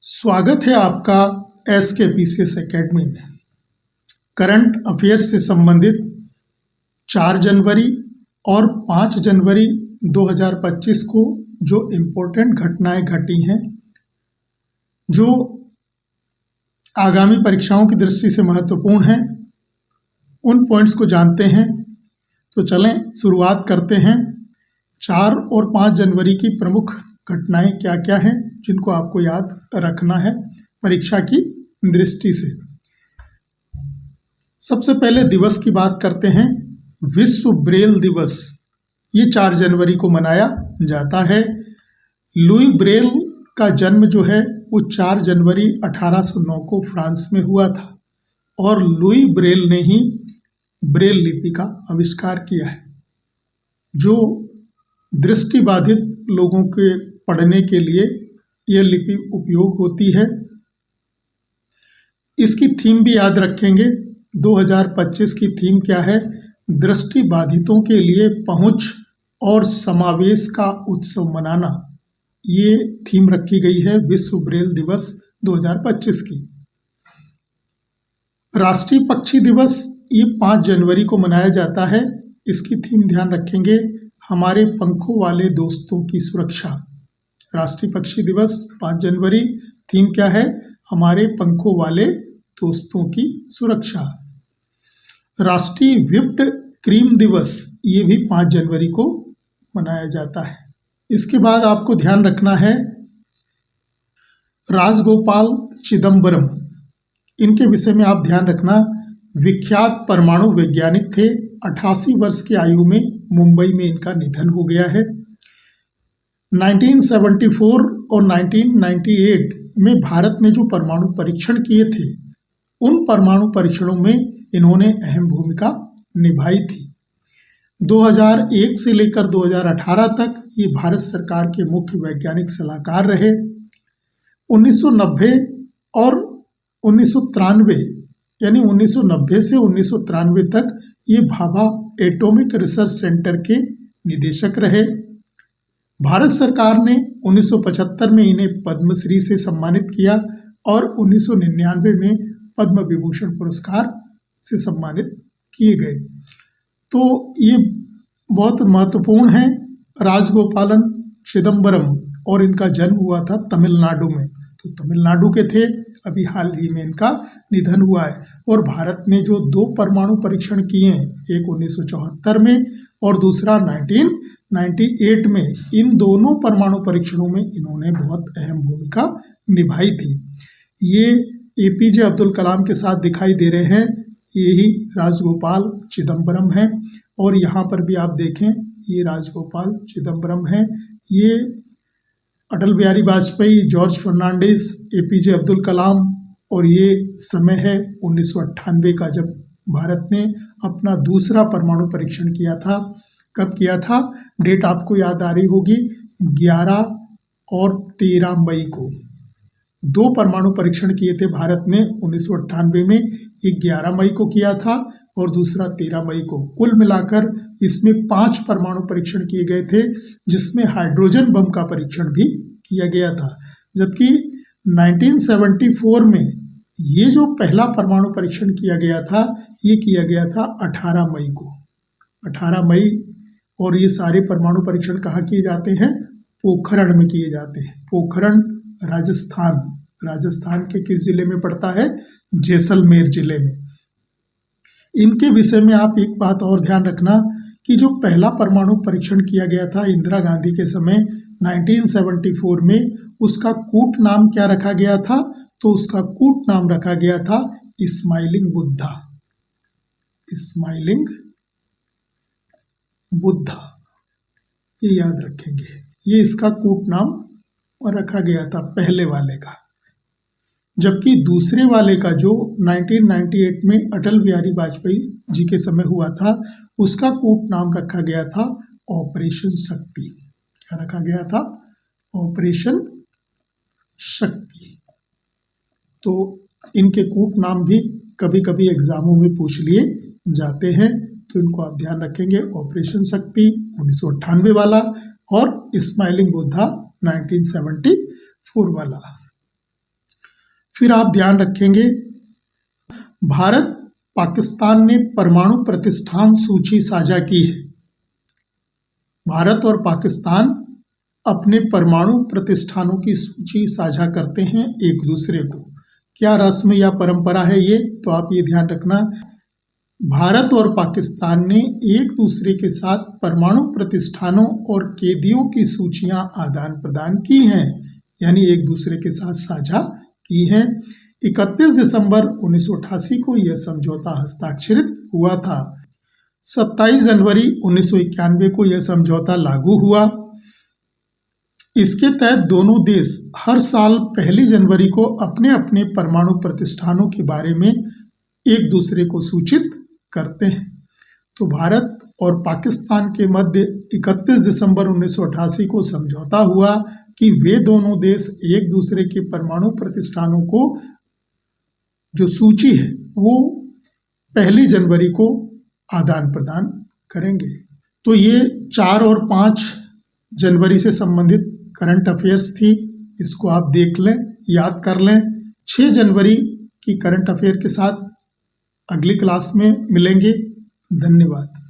स्वागत है आपका एस के पीसीएस एकेडमी में। करंट अफेयर्स से संबंधित 4 जनवरी और 5 जनवरी 2025 को जो इम्पोर्टेंट घटनाएं घटी हैं, जो आगामी परीक्षाओं की दृष्टि से महत्वपूर्ण हैं, उन पॉइंट्स को जानते हैं। तो चलें शुरुआत करते हैं। 4 और 5 जनवरी की प्रमुख घटनाएं क्या क्या हैं जिनको आपको याद रखना है परीक्षा की दृष्टि से। सबसे पहले दिवस की बात करते हैं। विश्व ब्रेल दिवस ये 4 जनवरी को मनाया जाता है। लुई ब्रेल का जन्म जो है वो 4 जनवरी 1809 को फ्रांस में हुआ था और लुई ब्रेल ने ही ब्रेल लिपि का आविष्कार किया है, जो दृष्टिबाधित लोगों के पढ़ने के लिए यह लिपि उपयोग होती है। इसकी थीम भी याद रखेंगे। 2025 की थीम क्या है? दृष्टिबाधितों के लिए पहुंच और समावेश का उत्सव मनाना। ये थीम रखी गई है विश्व ब्रेल दिवस 2025 की। राष्ट्रीय पक्षी दिवस ये 5 जनवरी को मनाया जाता है। इसकी थीम ध्यान रखेंगे, हमारे पंखों वाले दोस्तों की सुरक्षा। राष्ट्रीय पक्षी दिवस 5 जनवरी, थीम क्या है? हमारे पंखों वाले दोस्तों की सुरक्षा। राष्ट्रीय व्हिप्ड क्रीम दिवस ये भी 5 जनवरी को मनाया जाता है। इसके बाद आपको ध्यान रखना है राजगोपाल चिदम्बरम, इनके विषय में आप ध्यान रखना। विख्यात परमाणु वैज्ञानिक थे। 88 वर्ष की आयु में मुंबई में इनका निधन हो गया है। 1974 और 1998 में भारत ने जो परमाणु परीक्षण किए थे, उन परमाणु परीक्षणों में इन्होंने अहम भूमिका निभाई थी। 2001 से लेकर 2018 तक ये भारत सरकार के मुख्य वैज्ञानिक सलाहकार रहे। 1990 और 1993 यानी 1990 से 1993 तक ये भाभा एटॉमिक रिसर्च सेंटर के निदेशक रहे। भारत सरकार ने 1975 में इन्हें पद्मश्री से सम्मानित किया और 1999 में पद्म विभूषण पुरस्कार से सम्मानित किए गए। तो ये बहुत महत्वपूर्ण है। राजगोपालन चिदम्बरम, और इनका जन्म हुआ था तमिलनाडु में। तो तमिलनाडु के थे, अभी हाल ही में इनका निधन हुआ है। और भारत ने जो 2 परमाणु परीक्षण किए हैं, एक 1974 में और दूसरा 1998 में, इन दोनों परमाणु परीक्षणों में इन्होंने बहुत अहम भूमिका निभाई थी। ये एपीजे अब्दुल कलाम के साथ दिखाई दे रहे हैं, यही राजगोपाल चिदम्बरम हैं। और यहाँ पर भी आप देखें, ये राजगोपाल चिदम्बरम हैं। ये अटल बिहारी वाजपेयी, जॉर्ज फर्नांडिस, एपीजे अब्दुल कलाम, और ये समय है 1998 का, जब भारत ने अपना दूसरा परमाणु परीक्षण किया था। कब किया था? डेट आपको याद आ रही होगी, 11 और 13 मई को 2 परमाणु परीक्षण किए थे भारत ने 1998 में। एक 11 मई को किया था और दूसरा 13 मई को। कुल मिलाकर इसमें 5 परमाणु परीक्षण किए गए थे, जिसमें हाइड्रोजन बम का परीक्षण भी किया गया था। जबकि 1974 में ये जो पहला परमाणु परीक्षण किया गया था, ये किया गया था 18 मई को। 18 मई। और ये सारे परमाणु परीक्षण कहाँ किए जाते हैं? पोखरण में किए जाते हैं। पोखरण राजस्थान। राजस्थान के किस जिले में पड़ता है? जैसलमेर जिले में। इनके विषय में आप एक बात और ध्यान रखना कि जो पहला परमाणु परीक्षण किया गया था इंदिरा गांधी के समय 1974 में, उसका कूट नाम क्या रखा गया था? तो उसका कूट नाम रखा गया था स्माइलिंग बुद्धा। स्माइलिंग बुद्धा, ये याद रखेंगे। ये इसका कूट नाम रखा गया था पहले वाले का। जबकि दूसरे वाले का जो 1998 में अटल बिहारी वाजपेयी जी के समय हुआ था, उसका कूट नाम रखा गया था ऑपरेशन शक्ति। क्या रखा गया था? ऑपरेशन शक्ति। तो इनके कूट नाम भी कभी कभी एग्जामों में पूछ लिए जाते हैं, तो इनको आप ध्यान रखेंगे। ऑपरेशन शक्ति 1998 वाला और स्माइलिंग बुद्धा 1974 वाला। फिर आप ध्यान रखेंगे, भारत पाकिस्तान ने परमाणु प्रतिष्ठान सूची साझा की है। भारत और पाकिस्तान अपने परमाणु प्रतिष्ठानों की सूची साझा करते हैं एक दूसरे को। क्या रस्म या परंपरा है ये? तो आप ये ध्यान रखना, भारत और पाकिस्तान ने एक दूसरे के साथ परमाणु प्रतिष्ठानों और कैदियों की सूचियां आदान प्रदान की हैं, यानी एक दूसरे के साथ साझा की हैं। 31 दिसंबर 1988 को यह समझौता हस्ताक्षरित हुआ था। 27 जनवरी 1991 को यह समझौता लागू हुआ। इसके तहत दोनों देश हर साल 1 जनवरी को अपने अपने परमाणु प्रतिष्ठानों के बारे में एक दूसरे को सूचित करते हैं। तो भारत और पाकिस्तान के मध्य 31 दिसंबर 1988 को समझौता हुआ कि वे दोनों देश एक दूसरे के परमाणु प्रतिष्ठानों को जो सूची है वो 1 जनवरी को आदान प्रदान करेंगे। तो ये 4 और 5 जनवरी से संबंधित करंट अफेयर्स थी, इसको आप देख लें, याद कर लें। 6 जनवरी की करंट अफेयर के साथ अगली क्लास में मिलेंगे। धन्यवाद।